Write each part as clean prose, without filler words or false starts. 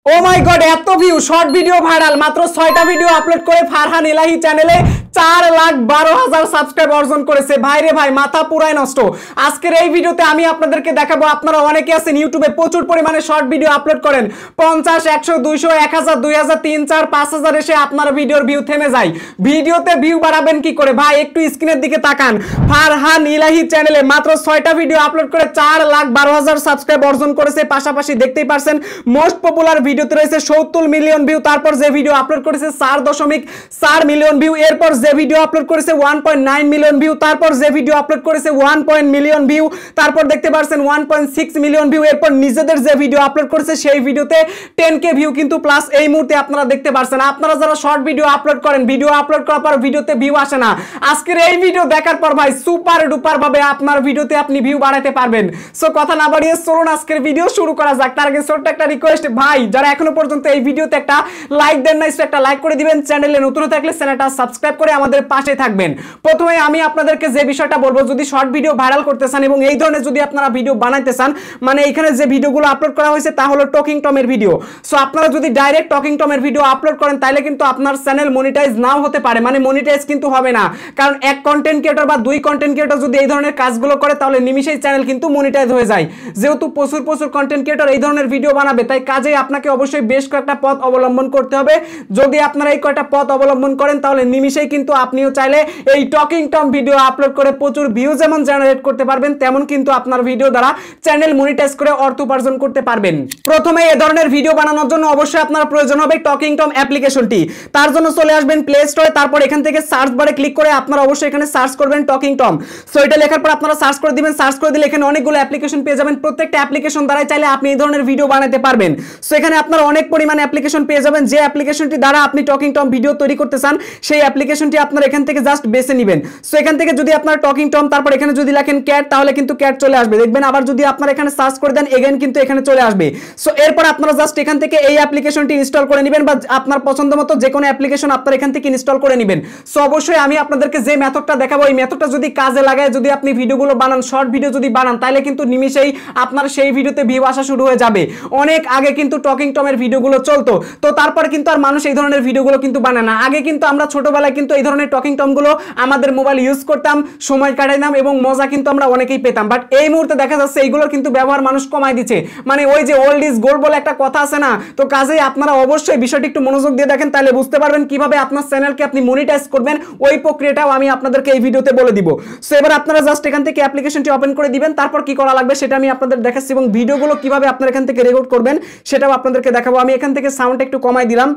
ও মাই god, এত view, short video viral, মাত্র 6টা ভিডিও আপলোড করে ফারহান ইলাহি চ্যানেলে 4,12,000 সাবস্ক্রাইব অর্জন করেছে। ভাই রে ভাই, মাথা পুরাই নষ্ট। আজকের এই ভিডিওতে আমি আপনাদেরকে দেখাবো, আপনারা অনেকে আছেন ইউটিউবে প্রচুর পরিমাণে শর্ট ভিডিও আপলোড করেন, 50, 100, 200, 1000, 2000, 3, 4, 5000 এসে আপনার ভিডিওর ভিউ থেমে যায়। ভিডিওতে ভিউ বাড়াবেন কি করে ভাই? একটু স্ক্রিনের দিকে তাকান। ফারহান ইলাহি চ্যানেলে মাত্র 6টা ভিডিও আপলোড করে 4,12,000 সাবস্ক্রাইব অর্জন করেছে। পাশাপাশি দেখতেই পারছেন মোস্ট পপুলার ভিডিওতে রয়েছে 70 মিলিয়ন ভিউ। তারপর যে ভিডিও আপলোড করেছে 4.4 মিলিয়ন ভিউ। এরপর যে ভিডিও আপলোড করেছে 1.9 মিলিয়ন ভিউ। তারপর যে ভিডিও আপলোড করেছে 1 মিলিয়ন ভিউ। তারপর দেখতে পাচ্ছেন 1.6 মিলিয়ন ভিউ। এরপর নিজেদের যে ভিডিও আপলোড করেছে সেই ভিডিওতে 10K ভিউ কিন্তু প্লাস এই মুহূর্তে আপনারা দেখতে পাচ্ছেন। আপনারা যারা শর্ট ভিডিও আপলোড করেন, ভিডিও আপলোড করার পর ভিডিওতে ভিউ আসে না, আজকের এই ভিডিও দেখার পর ভাই সুপার ডুপার ভাবে আপনার ভিডিওতে আপনি ভিউ বাড়াতে পারবেন। সো কথা না বাড়িয়ে চলুন আজকের ভিডিও শুরু করা যাক। তার আগে ছোট্ট একটা রিকোয়েস্ট, ভাই যারা এখনো পর্যন্ত এই ভিডিওতে একটা লাইক দেন না, একটা লাইক করে দিবেন। চ্যানেলে নতুন থাকলে চ্যানেলটা সাবস্ক্রাইব করে আমাদের পাশে থাকবেন। প্রথমে আমি আপনাদেরকে যে বিষয়টা বলবো, যদি শর্ট ভিডিও ভাইরাল করতে চান এবং এই ধরনের যদি আপনারা ভিডিও বানাইতে চান, মানে এখানে যে ভিডিওগুলো আপলোড করা হয়েছে তা হলো টকিং টমের ভিডিও। সো আপনারা যদি ডাইরেক্ট টকিং টমের ভিডিও আপলোড করেন তাহলে কিন্তু আপনার চ্যানেল মনিটাইজ নাও হতে পারে, মানে মনিটাইজ কিন্তু হবে না। কারণ এক কন্টেন্ট ক্রিয়েটর বা দুই কন্টেন্ট ক্রিয়েটর যদি এই ধরনের কাজগুলো করে তাহলে নিমিশেই চ্যানেল কিন্তু মনিটাইজ হয়ে যায়। যেহেতু প্রচুর কন্টেন্ট ক্রিয়েটর এই ধরনের ভিডিও বানাবে, তাই কাজে আপনাকে অবশ্যই বেশ কয়েকটা পথ অবলম্বন করতে হবে। যদি আপনারা এই কয়টা পথ অবলম্বন করেন তাহলে নিমিশেই কিন্তু আপনিও চাইলে এই টকিং টম ভিডিও আপলোড করে প্রচুর ভিউ যেমন জেনারেট করতে পারবেন, তেমন কিন্তু আপনার ভিডিও দ্বারা চ্যানেল মনিটাইজ করে অর্থ উপার্জন করতে পারবেন। প্রথমে এই ধরনের ভিডিও বানানোর জন্য অবশ্যই আপনার প্রয়োজন হবে টকিং টম অ্যাপ্লিকেশনটি। তার জন্য চলে আসবেন প্লে স্টোরে, তারপর এখান থেকে সার্চ বারে ক্লিক করে আপনারা অবশ্যই এখানে সার্চ করবেন টকিং টম। সো এটা লেখার পর আপনারা সার্চ করে দিবেন। সার্চ করে দিলে এখানে অনেকগুলো অ্যাপ্লিকেশন পেয়ে যাবেন। প্রত্যেকটা অ্যাপ্লিকেশন দ্বারাই চাইলে আপনি এই ধরনের ভিডিও বানাতে পারবেন। সো এখানে আপনারা অনেক পরিমাণে অ্যাপ্লিকেশন পেয়ে যাবেন। যে অ্যাপ্লিকেশনটি দ্বারা আপনি টকিং টম ভিডিও তৈরি করতে চান সেই অ্যাপ্লিকেশনটি আপনারা এখান থেকে জাস্ট বেছে নেবেন। সো এখান থেকে যদি আপনারা টকিং টম তারপর এখানে যদি লেখেন ক্যাট তাহলে কিন্তু ক্যাট চলে আসবে, দেখবেন। আবার যদি আপনারা এখানে সার্চ করে দেন এগেইন কিন্তু এখানে চলে আসবে। সো এরপর আপনারা জাস্ট এখান থেকে এই অ্যাপ্লিকেশনটি ইনস্টল করে নেবেন, বা আপনার পছন্দ মতো যে কোনো অ্যাপ্লিকেশন আপনারা এখান থেকে ইনস্টল করে নেবেন। সো অবশ্যই আমি আপনাদেরকে যে মেথডটা দেখাবো এই মেথডটা যদি কাজে লাগায় যদি আপনি ভিডিওগুলো বানান, শর্ট ভিডিও যদি বানান, তাহলে কিন্তু নিমিশেই আপনার সেই ভিডিওতে ভিউ আসা শুরু হয়ে যাবে। অনেক আগে কিন্তু টকিং টমের ভিডিওগুলো চলতো, তো তারপর কিন্তু আর মানুষ এই ধরনের ভিডিওগুলো কিন্তু বানায় না। আগে কিন্তু আমরা ছোটবেলায় কিন্তু এই ধরনের টকিং টমগুলো আমাদের মোবাইল ইউজ করতাম, সময় কাটাইতাম এবং মজা কিন্তু আমরা অনেকেই পেতাম। বাট এই মুহূর্তে দেখা যাচ্ছে এইগুলোর কিন্তু ব্যবহার মানুষ কমাই দিচ্ছে। মানে ওই যে ওল্ড ইজ গোল্ড বলে একটা কথা আছে না, তো কাজেই আপনারা অবশ্যই বিষয়টি একটু মনোযোগ দিয়ে দেখেন, তাহলে বুঝতে পারবেন কিভাবে আপনার চ্যানেলকে আপনি মনিটাইজ করবেন। ওই প্রক্রিয়াটাও আমি আপনাদেরকে এই ভিডিওতে বলে দিব। সো এবার আপনারা জাস্ট এখান থেকে অ্যাপ্লিকেশনটি ওপেন করে দিবেন। তারপর কি করা লাগবে সেটা আমি আপনাদের দেখাচ্ছি এবং ভিডিওগুলো কিভাবে আপনারা এখান থেকে রেকর্ড করবেন সেটাও আপনাদেরকে দেখাবো। আমি এখান থেকে সাউন্ডটা একটু কমাই দিলাম।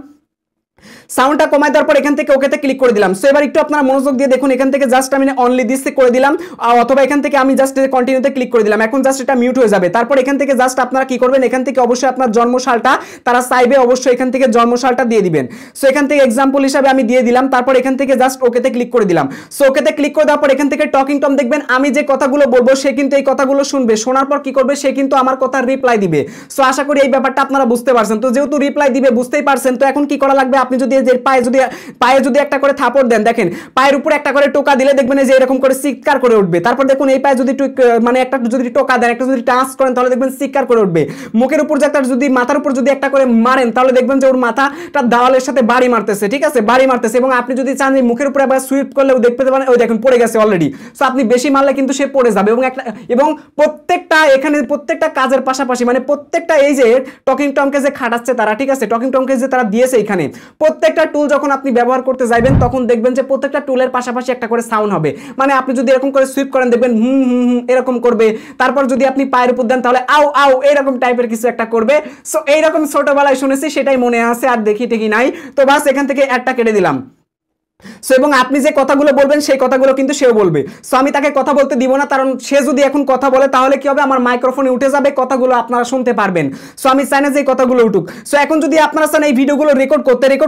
সাউন্ডটা কমাই দেওয়ার পর এখান থেকে ওকেতে ক্লিক করে দিলাম। সো এবার একটু আপনারা মনোযোগ দিয়ে দেখুন, এখান থেকে জাস্ট আমি অনলি দিস করে দিলাম, অথবা এখান থেকে আমি জাস্ট কন্টিনিউতে ক্লিক করে দিলাম। এখন জাস্ট এটা মিউট হয়ে যাবে। তারপর এখান থেকে জাস্ট আপনারা কি করবেন, এখান থেকে অবশ্যই আপনার জন্মসালটা তারা চাইবে, অবশ্যই এখান থেকে জন্মসালটা দিয়ে দিবেন। সো এখান থেকে এক্সাম্পল হিসাবে আমি দিয়ে দিলাম। তারপর এখান থেকে জাস্ট ওকেতে ক্লিক করে দিলাম। সো ওকেতে ক্লিক করে দেওয়ার পর এখান থেকে টকিং টম দেখবেন আমি যে কথাগুলো বলবো সে কিন্তু এই কথাগুলো শুনবে। শোনার পর কি করবে, সে কিন্তু আমার কথার রিপ্লাই দিবে। সো আশা করি এই ব্যাপারটা আপনারা বুঝতে পারছেন। তো যেহেতু রিপ্লাই দিবে বুঝতেই পারছেন, তো এখন কি করা লাগবে, আপনি যদি এর পায়ে যদি একটা করে থাপড় দেন, দেখেন পায়ের উপরে একটা করে টোকা দিলে দেখবেন যে এরকম করে চিৎকার করে উঠবে। তারপর দেখুন এই পায়ে যদি মানে একটা যদি টোকা দেন, একটা যদি টাচ করেন তাহলে দেখবেন চিৎকার করে উঠবে। মুখের উপর যে একটা যদি মাথার উপর যদি একটা করে মারেন তাহলে দেখবেন যে ওর মাথাটা দেওয়ালের সাথে বাড়ি মারতেছে, ঠিক আছে, বাড়ি মারতেছে। এবং আপনি যদি চান যে মুখের উপরে আবার সুইপ করলেও দেখতে পাবেন ওই দেখুন পড়ে গেছে অলরেডি। সো আপনি বেশি মারলে কিন্তু সে পড়ে যাবে। এবং প্রত্যেকটা এখানে প্রত্যেকটা কাজের পাশাপাশি মানে প্রত্যেকটা এই যে টকিং টমকে যে খাটাচ্ছে তারা, ঠিক আছে, টকিং টমকে যে তারা দিয়েছে এখানে প্রত্যেকটা টুল যখন আপনি ব্যবহার করতে যাবেন তখন দেখবেন যে প্রত্যেকটা টুলের পাশাপাশি একটা করে সাউন্ড হবে। মানে আপনি যদি এরকম করে সুইপ করেন দেখবেন হুম হুম হুম এরকম করবে। তারপর যদি আপনি পায়ের উপর দেন তাহলে আউ আউ এরকম টাইপের কিছু একটা করবে। সো এইরকম ছোটবেলায় শুনেছি, সেটাই মনে আছে, আর দেখি টেকি নাই। তো বাস এখান থেকে একটা কেটে দিলাম। সো এবং আপনি যে কথাগুলো বলবেন সেই কথাগুলো কিন্তু সেও বলবে। সো আমি তাকে কথা বলতে দিব না, কারণ সে যদি এখন কথা বলে তাহলে কি হবে, আমার মাইক্রোফোনে উঠে যাবে, কথাগুলো আপনারা শুনতে পারবেন। সো আমি চাই না যে এই কথাগুলো উঠুক। সো এখন যদি আপনারা চান এই ভিডিওগুলো রেকর্ড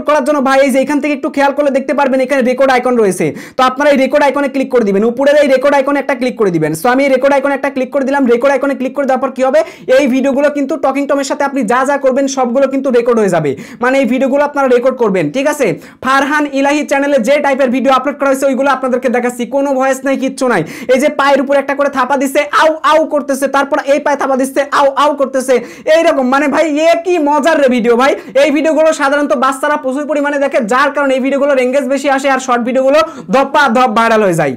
করার জন্য ভাই এই যে এখান থেকে একটু খেয়াল করলে দেখতে পারবেন এখানে রেকর্ড আইকন রয়েছে। তো আপনারা এই রেকর্ড আইকনে ক্লিক করে দিবেন, উপরের এই রেকর্ড আইকনে একটা ক্লিক করে দিবেন। সো আমি এই রেকর্ড আইকনে একটা ক্লিক করে দিলাম। রেকর্ড আইকনে ক্লিক করে দেওয়ার পর কি হবে, এই ভিডিওগুলো কিন্তু টকিং টমের সাথে আপনি যা যা করবেন সবগুলো কিন্তু রেকর্ড হয়ে যাবে। মানে এই ভিডিওগুলো আপনারা রেকর্ড করবেন, ঠিক আছে। ফারহান ইলাহি চ্যানেলে যে টাইপের ভিডিও আপলোড করা হয়েছে ওইগুলো আপনাদেরকে দেখাচ্ছি, কোনো ভয়েস নাই, কিচ্ছু নাই। এই যে পায়ের উপর একটা করে থাপা দিচ্ছে, আউ আউ করতেছে, তারপর এই পায়ে থাপা দিচ্ছে, আউ আউ করতেছে, এইরকম। মানে ভাই এ কি মজার রে ভিডিও ভাই। এই ভিডিওগুলো সাধারণত বাচ্চারা প্রচুর পরিমাণে দেখে, যার কারণে এই ভিডিওগুলোর এঙ্গেজ বেশি আসে আর শর্ট ভিডিওগুলো ধপ্পা ধপ ভাইরাল হয়ে যায়।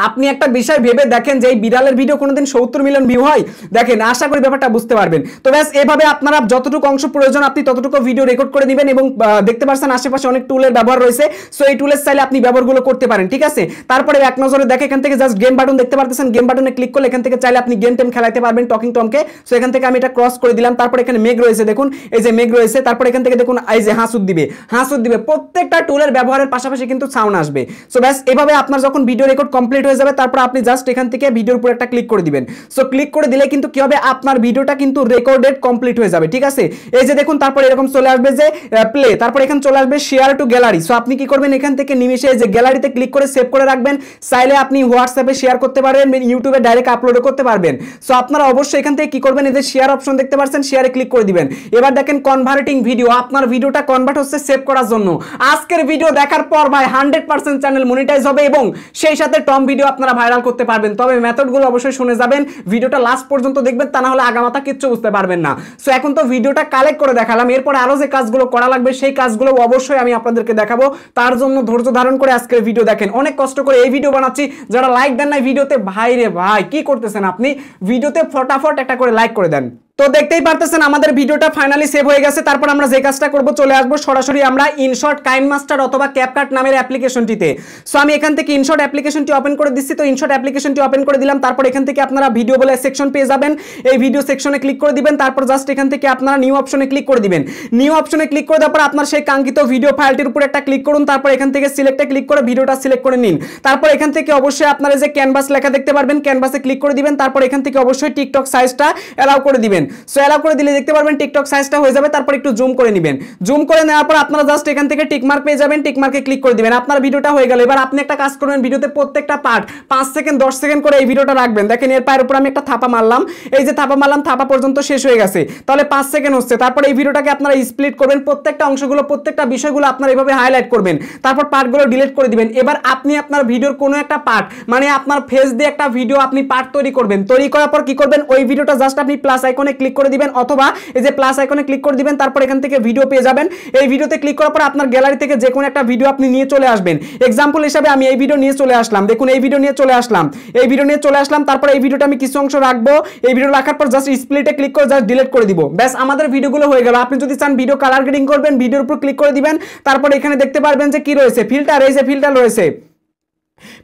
আপনি একটা বিষয় ভেবে দেখেন যে এই বিড়ালের ভিডিও কোনোদিন 70 মিলিয়ন ভিউ হয়? দেখেন, আশা করি ব্যাপারটা বুঝতে পারবেন। তো ব্যাস এভাবে আপনারা যতটুকু অংশ প্রয়োজন আপনি ততটুকু ভিডিও রেকর্ড করে নেবেন এবং দেখতে পাচ্ছেন আশেপাশে অনেক টুলের ব্যবহার রয়েছে, সো এই টুলের চাইলে আপনি ব্যবহারগুলো করতে পারেন, ঠিক আছে। তারপরে এক নজরে দেখে এখান থেকে জাস্ট গেম বাটন দেখতে পারতেছেন, গেম বাটনে ক্লিক করলে এখান থেকে চাইলে আপনি গেম টেম খেলাইতে পারবেন টকিং টমকে। সো এখান থেকে আমি এটা ক্রস করে দিলাম, তারপর এখানে মেঘ রয়েছে, দেখুন এই যে মেঘ রয়েছে, তারপর এখান থেকে দেখুন এই যে হাসুদ দিবে, হাসুদ দিবে। প্রত্যেকটা টুলের ব্যবহারের পাশাপাশি কিন্তু সাউন্ড আসবে। সো ব্যাস এভাবে আপনার যখন ভিডিও রেকর্ড কমপ্লিট হয়ে যাবে তারপর আপনি জাস্ট এখান থেকে ভিডিওর উপর একটা ক্লিক করে দিবেন। সো ক্লিক করে দিলে কিন্তু কি হবে, আপনার ভিডিওটা কিন্তু রেকর্ডেড কমপ্লিট হয়ে যাবে, ঠিক আছে। এই যে দেখুন তারপর এরকম চলে আসবে যে প্লে, তারপর এখানে চলে আসবে শেয়ার টু গ্যালারি। সো আপনি কি করবেন, এখান থেকে নিমিশে যে গ্যালারিতে ক্লিক করে সেভ করে রাখবেন, চাইলে আপনি হোয়াটসঅ্যাপে শেয়ার করতে পারবেন, ইউটিউবে ডাইরেক্ট আপলোড করতে পারবেন। সো আপনারা অবশ্যই এখান থেকে কি করবেন, এই যে শেয়ার অপশন দেখতে পাচ্ছেন, শেয়ারে ক্লিক করে দিবেন। এবার দেখেন কনভার্টিং ভিডিও, আপনার ভিডিওটা কনভার্ট হচ্ছে সেভ করার জন্য। আজকের ভিডিও দেখার পর ভাই 100% চ্যানেল মনিটাইজ হবে এবং সেই সাথে টম ভিডিও আপনারা ভাইরাল করতে পারবেন। তবে মেথডগুলো অবশ্যই শুনে যাবেন, ভিডিওটা লাস্ট পর্যন্ত দেখবেন, তা না হলে আগামাথা কিচ্ছু বুঝতে পারবেন না। সো এখন তো ভিডিওটা কালেক্ট করে দেখালাম, এরপর আরো যে কাজগুলো করা লাগবে সেই কাজগুলো অবশ্যই আমি আপনাদেরকে দেখাবো। তার জন্য ধৈর্য ধারণ করে আজকের ভিডিও দেখেন। অনেক কষ্ট করে এই ভিডিও বানাচ্ছি, যারা লাইক দেন না ভিডিওতে, ভাই রে ভাই কি করতেছেন আপনি, ভিডিওতে ফটাফট একটা করে লাইক করে দেন। তো দেখতেই পারতেছেন আমাদের ভিডিওটা ফাইনালি সেভ হয়ে গেছে। তারপর আমরা যে কাজটা করব, চলে আসবো সরাসরি আমরা ইনশট কাইনমাস্টার অথবা ক্যাপকাট নামের অ্যাপ্লিকেশনটিতে। সো আমি এখান থেকে ইনশট অ্যাপ্লিকেশনটি ওপেন করে দিচ্ছি। তো ইনশট অ্যাপ্লিকেশনটি ওপেন করে দিলাম, তারপর এখান থেকে আপনারা ভিডিও বলে সেকশন পেয়ে যাবেন। এই ভিডিও সেকশনে ক্লিক করে দিবেন, তারপর জাস্ট এখান থেকে আপনারা নিউ অপশনে ক্লিক করে দিবেন। নিউ অপশনে ক্লিক করে দেওয়ার পর আপনার সেই কাঙ্ক্ষিত ভিডিও ফাইলটির উপর একটা ক্লিক করুন, তারপর এখান থেকে সিলেক্টে ক্লিক করে ভিডিওটা সিলেক্ট করে নিন। তারপর এখান থেকে অবশ্যই আপনারা যে ক্যানভাস লেখা দেখতে পারবেন, ক্যানভাসে ক্লিক করে দিবেন। তারপর এখান থেকে অবশ্যই টিকটক সাইজটা এলাও করে দিবেন। সো এলাও করে দিলে দেখতে পারবেন টিকটক সাইজটা হয়ে যাবে। তারপর একটু জুম করে নেবেন, জুম করে নেওয়ার পর আপনারা জাস্ট এখান থেকে টিক মার্ক পেয়ে যাবেন, টিক মার্কে ক্লিক করে দিবেন। আপনার ভিডিওটা হয়ে গেল। এবার আপনি একটা কাজ করবেন, ভিডিওতে প্রত্যেকটা পার্ট 5 সেকেন্ড 10 সেকেন্ড করে এই ভিডিওটা রাখবেন। দেখেন এর পায়ের উপর আমি একটা থাপা মারলাম, এই যে থাপা মারলাম, থাপা পর্যন্ত শেষ হয়ে গেছে, তাহলে 5 সেকেন্ড হচ্ছে। তারপর এই ভিডিওটাকে আপনারা স্প্লিট করবেন, প্রত্যেকটা অংশগুলো প্রত্যেকটা বিষয়গুলো আপনারা এইভাবে হাইলাইট করবেন, তারপর পার্টগুলো ডিলিট করে দিবেন। এবার আপনি আপনার ভিডিওর কোনো একটা পার্ট, মানে আপনার ফেস দিয়ে একটা ভিডিও আপনি পার্ট তৈরি করবেন। তৈরি করার পর কি করবেন, ওই ভিডিওটা জাস্ট আপনি প্লাস আইকনে ক্লিক করে দিবেন অথবা এই যে প্লাস আইকনে ক্লিক করে দিবেন। তারপর এখান থেকে ভিডিও পেয়ে যাবেন। এই ভিডিওতে ক্লিক করার পর আপনার গ্যালারি থেকে যে কোনো একটা ভিডিও আপনি নিয়ে চলে আসবেন। এক্সাম্পল হিসেবে আমি এই ভিডিও নিয়ে চলে আসলাম, দেখুন এই ভিডিও নিয়ে চলে আসলাম, এই ভিডিও নিয়ে চলে আসলাম। তারপর এই ভিডিওটা আমি কিছু অংশ রাখবো, এই ভিডিও রাখার পর জাস্ট স্প্লিটে ক্লিক করে জাস্ট ডিলিট করে দিব। ব্যাস আমাদের ভিডিওগুলো হয়ে গেল। আপনি যদি চান ভিডিও কালার গ্রেডিং করবেন, ভিডিওর উপর ক্লিক করে দিবেন। তারপর এখানে দেখতে পারবেন যে কি রয়েছে, ফিল্টার, এই যে ফিল্টার রয়েছে,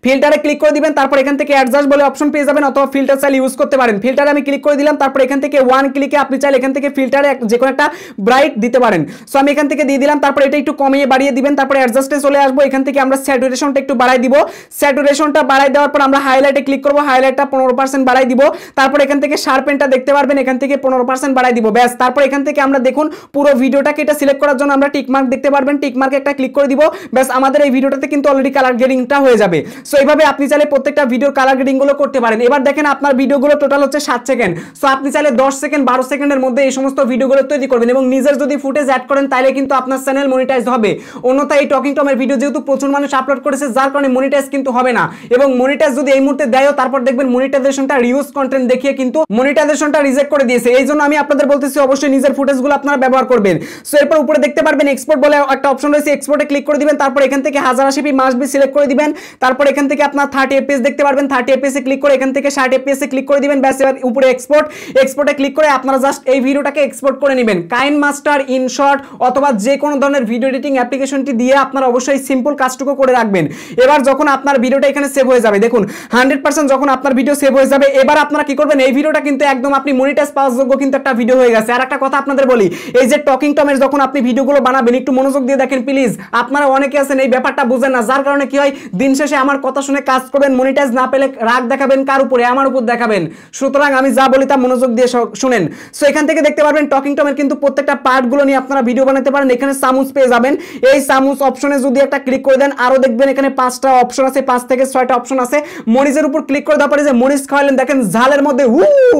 ফিল্টারে ক্লিক করে দিবেন। তারপর এখান থেকে অ্যাডজাস্ট বলে অপশন পেয়ে যাবেন অথবা ফিল্টার চাইলে ইউজ করতে পারেন। ফিল্টারে আমি ক্লিক করে দিলাম, তারপর এখান থেকে ওয়ান ক্লিকে আপনি চাইলে এখান থেকে ফিল্টারে যে কোনো একটা ব্রাইট দিতে পারেন। সো আমি এখান থেকে দিয়ে দিলাম, তারপর এটা একটু কমিয়ে বাড়িয়ে দিবেন। তারপর অ্যাডজাস্টে চলে আসবো, এখান থেকে আমরা স্যাচুরেশনটা একটু বাড়াই দিব। স্যাচুরেশনটা বাড়াই দেওয়ার পর আমরা হাইলাইটে ক্লিক করবো, হাইলাইটটা 15% বাড়াই দিব। তারপর এখান থেকে শার্পেনটা দেখতে পারবেন, এখান থেকে 15% বাড়াই দিব। ব্যাস তারপর এখান থেকে আমরা দেখুন পুরো ভিডিওটাকে এটা সিলেক্ট করার জন্য আমরা টিকমার্ক দেখতে পারবেন, টিকমার্কে একটা ক্লিক করে দিব। ব্যাস আমাদের এই ভিডিওটাতে কিন্তু অলরেডি কালার গ্রেডিংটা হয়ে যাবে। সো এইভাবে আপনি চাইলে প্রত্যেকটা ভিডিওর কালার গ্রেডিং গুলো করতে পারেন। এবার দেখেন আপনার ভিডিওগুলো টোটাল হচ্ছে 7 সেকেন্ড। সো আপনি চাইলে 10 সেকেন্ড 12 সেকেন্ডের মধ্যে এই সমস্ত ভিডিওগুলো তৈরি করবেন এবং নিজের যদি ফুটেজ অ্যাড করেন তাহলে কিন্তু আপনার চ্যানেল মনিটাইজ হবে। অন্যথায় এই টকিং টমের ভিডিও যেহেতু প্রচুর মানুষ আপলোড করেছে, যার কারণে মনিটাইজ কিন্তু হবে না। এবং মনিটাইজ যদি এই মুহূর্তে দেয়ও, তারপর দেখবেন মনিটাইজেশনটা রিউজ কন্টেন্ট দেখিয়ে কিন্তু মনিটাইজেশনটা রিজেক্ট করে দিয়েছে। এই জন্য আমি আপনাদের বলতেছি অবশ্যই নিজের ফুটেজগুলো আপনারা ব্যবহার করবেন। সো এরপর উপরে দেখতে পারবেন এক্সপোর্ট বলে একটা অপশন রয়েছে, এক্সপোর্টে ক্লিক করে দিবেন। তারপর এখান থেকে 1080p মাস্ট বি সিলেক্ট করে দিবেন। তারপর এখান থেকে আপনার 30 fps দেখতে পারবেন, 30 fps এ ক্লিক করে এখান থেকে 60 fps এ ক্লিক করে দিবেন। ব্যাস এবার উপরে এক্সপোর্ট, এক্সপোর্টে ক্লিক করে আপনারা জাস্ট এই ভিডিওটাকে এক্সপোর্ট করে নেবেন। কাইনমাস্টার, ইনশট অথবা যে কোনো ধরনের ভিডিও এডিটিং অ্যাপ্লিকেশনটি দিয়ে আপনারা অবশ্যই সিম্পল কাজটুকু করে রাখবেন। এবার যখন আপনার ভিডিওটা এখানে সেভ হয়ে যাবে, দেখুন 100% যখন আপনার ভিডিও সেভ হয়ে যাবে, এবার আপনারা কি করবেন, এই ভিডিওটা কিন্তু একদম আপনি মনিটাইজ পাওয়ার যোগ্য কিন্তু একটা ভিডিও হয়ে গেছে। আর একটা কথা আপনাদের বলি, এই যে টকিং টমের যখন আপনি ভিডিওগুলো বানাবেন একটু মনোযোগ দিয়ে দেখেন প্লিজ। আপনারা অনেকে আছেন এই ব্যাপারটা বুঝেন না, যার কারণে কি হয় দিন শেষে আমার কথা শুনে কাজ করবেন, মনিটাইজ না পেলে রাগ দেখাবেন কার উপরে? আমার উপর দেখাবেন। সুতরাং আমি যা বলি তা মনোযোগ দিয়ে শুনেন। সো এখান থেকে দেখতে পারবেন টকিং টমের কিন্তু প্রত্যেকটা পার্টগুলো নিয়ে আপনারা ভিডিও বানাতে পারেন। এখানে সামুজ পেয়ে যাবেন, এই সামুজ অপশনে যদি একটা ক্লিক করে দেন আরো দেখবেন এখানে 5টা অপশন আছে, 5 থেকে 6টা অপশন আছে। মরিচের উপর ক্লিক করে দেওয়ার পরে যে মরিচ খাওয়ালেন দেখেন ঝালের মধ্যে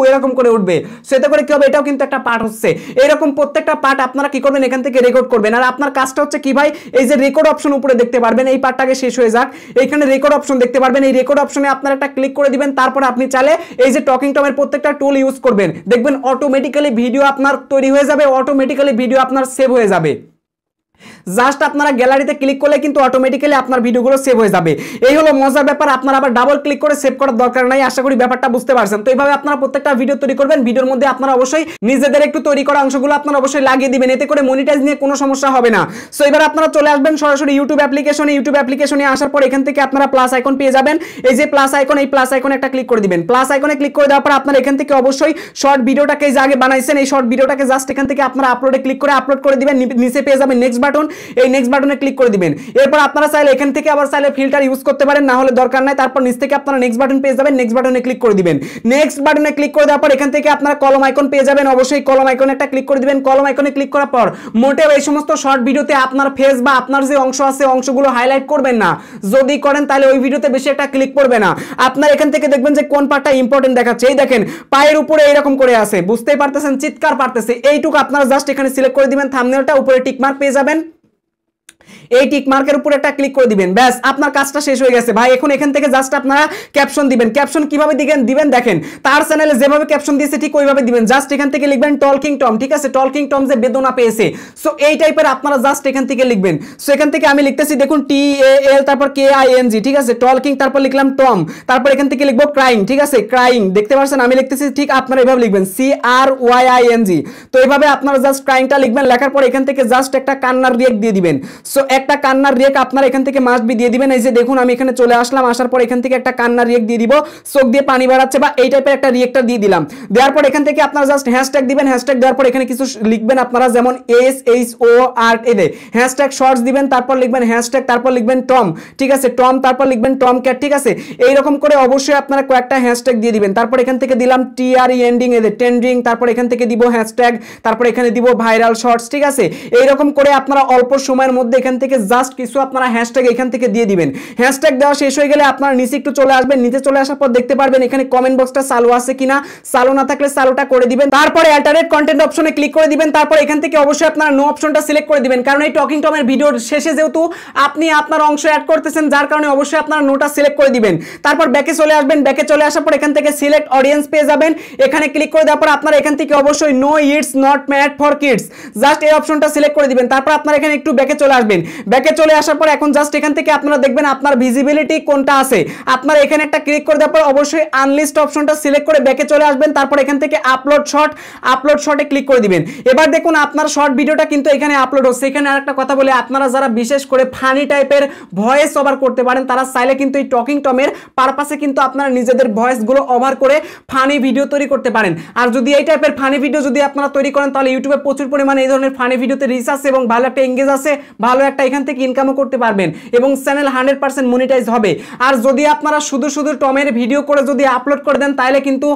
এরকম করে উঠবে। সেটা করে কি হবে? এটাও কিন্তু একটা পার্ট হচ্ছে। এরকম প্রত্যেকটা পার্ট আপনারা কি করবেন? এখান থেকে রেকর্ড করবেন। আর আপনার কাজটা হচ্ছে কি ভাই, এই যে রেকর্ড অপশন উপরে দেখতে পারবেন, এই পার্টটাকে শেষ হয়ে যাক, এইখানে রেকর্ড অপশন দেখতে পারবেন, এই রেকর্ড অপশনে আপনারা একটা ক্লিক করে দিবেন। তারপর আপনি চাইলে এই যে টকিং টমের প্রত্যেকটা টুল ইউজ করবেন, দেখবেন অটোমেটিক্যালি ভিডিও আপনার তৈরি হয়ে যাবে, অটোমেটিক্যালি ভিডিও আপনার সেভ হয়ে যাবে। জাস্ট আপনারা গ্যালারিতে ক্লিক করলে কিন্তু অটোমেটিক্যালি আপনার ভিডিওগুলো সেভ হয়ে যাবে। এই হলো মজার ব্যাপার। আপনারা আবার ডাবল ক্লিক করে সেভ করার দরকার নাই। আশা করি ব্যাপারটা বুঝতে পারছেন। তো এইভাবে আপনারা প্রত্যেকটা ভিডিও তৈরি করবেন। ভিডিওর মধ্যে আপনারা অবশ্যই নিজেদের একটু তৈরি করা অংশগুলো আপনারা অবশ্যই লাগিয়ে দিবেন, এতে করে মনিটাইজ নিয়ে কোনো সমস্যা হবে না। সো এবার আপনারা চলে আসবেন সরাসরি ইউটিউব অ্যাপ্লিকেশনে। ইউটিউব অ্যাপ্লিকেশনে আসার পর এখান থেকে আপনারা প্লাস আইকন পেয়ে যাবেন। এই যে প্লাস আইকন, এই প্লাস আইকনে একটা ক্লিক করে দিবেন। প্লাস আইকনে ক্লিক করে দেওয়ার পর আপনারা এখান থেকে অবশ্যই শর্ট ভিডিওটাকে যে আগে বানাইছেন, এই শর্ট ভিডিওটাকে জাস্ট এখান থেকে আপনারা আপলোডে ক্লিক করে আপলোড করে দিবেন। নিচে পেয়ে যাবেন নেক্সট বাটন, এই নেক্সট বাটনে ক্লিক করে দিবেন। এরপর আপনারা চাইলে এখান থেকে আবার চাইলে ফিল্টার ইউজ করতে পারেন, না হলে দরকার নাই। তারপর নিচ থেকে আপনারা নেক্সট বাটন পেয়ে যাবেন, নেক্সট বাটনে ক্লিক করে দিবেন। নেক্সট বাটনে ক্লিক করে দেওয়ার পর এখান থেকে আপনারা কলম আইকন পেয়ে যাবেন, অবশ্যই কলম আইকনে একটা ক্লিক করে দিবেন। কলম আইকনে ক্লিক করার পর মোটেও এই সমস্ত শর্ট ভিডিওতে আপনার ফেস বা আপনার যে অংশ আছে অংশগুলো হাইলাইট করবেন না। যদি করেন তাহলে ওই ভিডিওতে বেশি একটা ক্লিক করবে না। আপনার এখান থেকে দেখবেন যে কোন পার্টটা ইম্পর্টেন্ট দেখাচ্ছে। এই দেখেন পায়ের উপরে এইরকম করে আছে, বুঝতেই পারতেছেন, চিৎকার পারতেছে। এইটুকু আপনারা জাস্ট এখানে সিলেক্ট করে দিবেন। থাম্বনেলটা উপরে টিক মার্ক পেয়ে যাবেন, এই টিক মার্কের উপর একটা ক্লিক করে দিবেন। ব্যাস আপনার কাজটা শেষ হয়ে গেছে ভাই। এখন এখান থেকে জাস্ট আপনারা ক্যাপশন দিবেন। ক্যাপশন কিভাবে দিবেন দেখেন, তার চ্যানেলে যেভাবে ক্যাপশন দিয়েছে ঠিক ওইভাবে দিবেন। জাস্ট এখান থেকে লিখবেন টলকিং টম, ঠিক আছে? টলকিং টম যে বেদনা পেয়েছে, সো এই টাইপের আপনারা জাস্ট এখান থেকে লিখবেন। সো এখান থেকে আমি লিখতেছি দেখুন TAL তারপর KING, ঠিক আছে? টলকিং, তারপর লিখলাম টম, তারপর এখান থেকে লিখবো ক্রাইং, ঠিক আছে? ক্রাইং দেখতে পাচ্ছেন আমি লিখতেছি, ঠিক আপনারা এইভাবে লিখবেন CRYING। তো এইভাবে আপনারা জাস্ট ক্রাইংটা লিখবেন। লেখার পর এখান থেকে জাস্ট একটা কান্নার রিয়েক্ট দিয়ে দিবেন। সো একটা কান্নার রিয়েক্ট আপনারা এখান থেকে মাস্ট বি দিয়ে দিবেন। এই যে দেখুন আমি এখানে চলে আসলাম, আসার পর এখান থেকে একটা কান্নার রিয়েক্ট দিয়ে দিব, চোখ দিয়ে পানি বেরাচ্ছে বা এই টাইপের একটা রিয়েক্টর দিয়ে দিলাম। দেওয়ার পর এখান থেকে আপনারা জাস্ট হ্যাশট্যাগ দিবেন। হ্যাশট্যাগ দেওয়ার পর এখানে কিছু লিখবেন আপনারা, যেমন SHORT হ্যাশট্যাগ শর্টস দিবেন। তারপর লিখবেন হ্যাশট্যাগ, তারপর লিখবেন টম, ঠিক আছে? টম, তারপর লিখবেন টম ক্যাট, ঠিক আছে? এইরকম করে অবশ্যই আপনারা কয়েকটা হ্যাশট্যাগ দিয়ে দিবেন। তারপর এখান থেকে দিলাম ট্রেন্ডিং, তারপর এখান থেকে দিব হ্যাশট্যাগ, তারপর এখানে দিব ভাইরাল শর্টস, ঠিক আছে? এইরকম করে আপনারা অল্প সময়ের মধ্যে এখান থেকে জাস্ট কিছু আপনারা হ্যাশট্যাগ এখান থেকে দিয়ে দিবেন। হ্যাশট্যাগ দেওয়া শেষ হয়ে গেলে আপনারা নিচে একটু চলে আসবেন। নিচে চলে আসার পর দেখতে পারবেন এখানে কমেন্ট বক্সটা চালু আছে কিনা, চালু না থাকলে চালুটা করে দিবেন। তারপরে অ্যাল্টারনেট কন্টেন্ট অপশনে ক্লিক করে দিবেন। তারপর এখান থেকে অবশ্যই আপনারা নো অপশনটা সিলেক্ট করে দিবেন, কারণ এই টকিং টমের ভিডিওর শেষে যেহেতু আপনি আপনার অংশ অ্যাড করতেছেন, যার কারণে অবশ্যই আপনারা নোটা সিলেক্ট করে দিবেন। তারপর ব্যাকে চলে আসবেন। ব্যাকে চলে আসার পর এখান থেকে সিলেক্ট অডিয়েন্স পেয়ে যাবেন। এখানে ক্লিক করে দেওয়ার পর আপনারা এখান থেকে অবশ্যই no it's not made for kids, just এই অপশনটা সিলেক্ট করে দিবেন। তারপর আপনারা এখানে একটু ব্যাকে চলে আসবেন। ব্যাকে চলে আসার পর এখন জাস্ট এখান থেকে আপনারা দেখবেন আপনার ভিজিবিলিটি কোনটা আছে। আপনারা এখানে একটা ক্লিক করে দেওয়ার পর অবশ্যই আনলিস্ট অপশনটা সিলেক্ট করে ব্যাকে চলে আসবেন। তারপর এখান থেকে আপলোড শর্টে ক্লিক করে দিবেন। এবার দেখুন আপনার শর্ট ভিডিওটা কিন্তু এখানে আপলোড হচ্ছে। এখানে আরেকটা কথা বলে, আপনারা যারা বিশেষ করে ফানি টাইপের ভয়েস ওভার করতে পারেন তারা চাইলে কিন্তু এই টকিং টমের পারপাসে কিন্তু আপনারা নিজেদের ভয়েসগুলো ওভার করে ফানি ভিডিও তৈরি করতে পারেন। আর যদি এই টাইপের ফানি ভিডিও যদি আপনারা তৈরি করেন তাহলে ইউটিউবে প্রচুর পরিমাণে এই ধরনের ফানি ভিডিওতে রিচ আছে এবং ভালো একটা এঙ্গেজ আছে, ভালো একটা এখান থেকে ইনকামও করতে পারবেন এবং চ্যানেল 100% মনিটাইজ হবে। আর যদি আপনারা শুধু টমের ভিডিও করে যদি আপলোড করে দেন তাহলে কিন্তু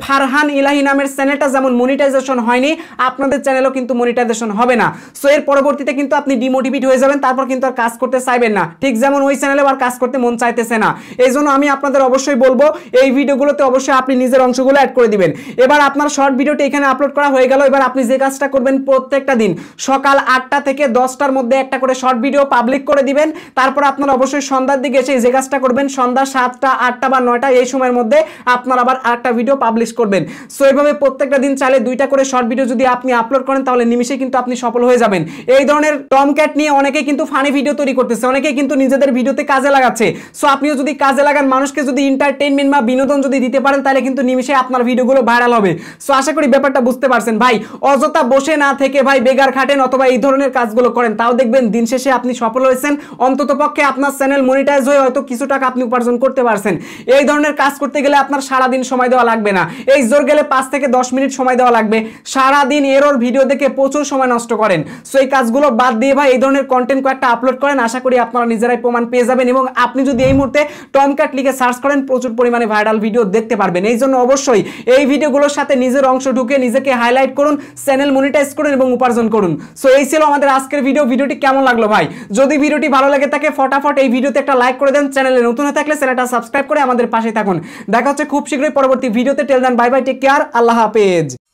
ফারহান ইলাহি নামের চ্যানেলটা যেমন মনিটাইজেশন হয়নি, আপনাদের চ্যানেলও কিন্তু মনিটাইজেশন হবে না। সো এর পরবর্তীতে কিন্তু আপনি ডিমোটিভেট হয়ে যাবেন, তারপর কিন্তু আর কাজ করতে চাইবেন না, ঠিক যেমন ওই চ্যানেলে আর কাজ করতে মন চাইতেছে না। এই জন্য আমি আপনাদের অবশ্যই বলবো এই ভিডিওগুলোতে অবশ্যই আপনি নিজের অংশগুলো অ্যাড করে দিবেন। এবার আপনার শর্ট ভিডিওটি এখানে আপলোড করা হয়ে গেল। এবার আপনি যে কাজটা করবেন, প্রত্যেকটা দিন সকাল 8টা থেকে 10টার মধ্যে একটা করে শর্ট ভিডিও পাবলিক করে দিবেন। তারপর আপনার অবশ্যই সন্ধ্যার দিকে এসে যে কাজটা করবেন, সন্ধ্যা 7টা 8টা বা 9টা এই সময়ের মধ্যে আপনার আবার আরেকটা ভিডিও পাবলিশ করবেন। সো এইভাবে প্রত্যেকটা দিন চাইলে 2টা করে শর্ট ভিডিও যদি আপনি আপলোড করেন তাহলে নিমিশেই কিন্তু আপনি সফল হয়ে যাবেন। এই ধরনের টমক্যাট নিয়ে অনেকেই কিন্তু ফানি ভিডিও তৈরি করতেছে, অনেকেই কিন্তু নিজেদের ভিডিওতে কাজে লাগাচ্ছে। সো আপনিও যদি কাজে লাগান, মানুষকে যদি এন্টারটেইনমেন্ট বা বিনোদন যদি দিতে পারেন তাহলে কিন্তু নিমিশেই আপনার ভিডিওগুলো ভাইরাল হবে। সো আশা করি ব্যাপারটা বুঝতে পারছেন ভাই। অযথা বসে না থেকে ভাই বেগার খাটেন অথবা এই ধরনের কাজগুলো করেন, তাও দেখবেন দিন শেষে আপনি সফল হয়েছেন, অন্ততপক্ষে আপনার চ্যানেল মনিটাইজ হয়ে হয়তো কিছু টাকা আপনি উপার্জন করতে পারছেন। এই ধরনের কাজ করতে গেলে আপনার সারাদিন সময় দেওয়া লাগবে না, এই জোর গেলে 5 থেকে 10 মিনিট সময় দেওয়া লাগবে। সারাদিন এরর ভিডিও দেখে প্রচুর সময় নষ্ট করেন। সো এই কাজগুলো বাদ দিয়ে ভাই এই ধরনের কন্টেন্ট কয়েকটা আপলোড করেন, আশা করি আপনারা নিজেরাই প্রমাণ পেয়ে যাবেন। এবং আপনি যদি এই মুহূর্তে টমক্যাট লিখে সার্চ করেন প্রচুর পরিমাণে ভাইরাল ভিডিও দেখতে পারবেন। এই জন্য অবশ্যই এই ভিডিওগুলোর সাথে নিজের অংশ ঢুকে নিজেকে হাইলাইট করুন, চ্যানেল মনিটাইজ করুন এবং উপার্জন করুন। সো এই ছিল আমাদের আজকের ভিডিওটি কেমন লাগলো ভাই? যদি ভিডিওটি ভালো লাগে থাকে ফটাফট এই ভিডিওতে একটা লাইক করে দেন, চ্যানেলে নতুন হয়ে থাকলে চ্যানেলটা সাবস্ক্রাইব করে আমাদের পাশে থাকুন। দেখা হচ্ছে খুব শীঘ্রই পরবর্তী ভিডিওতে। টেল দেন বাই বাই, টেক কেয়ার, আল্লাহ হাফেজ।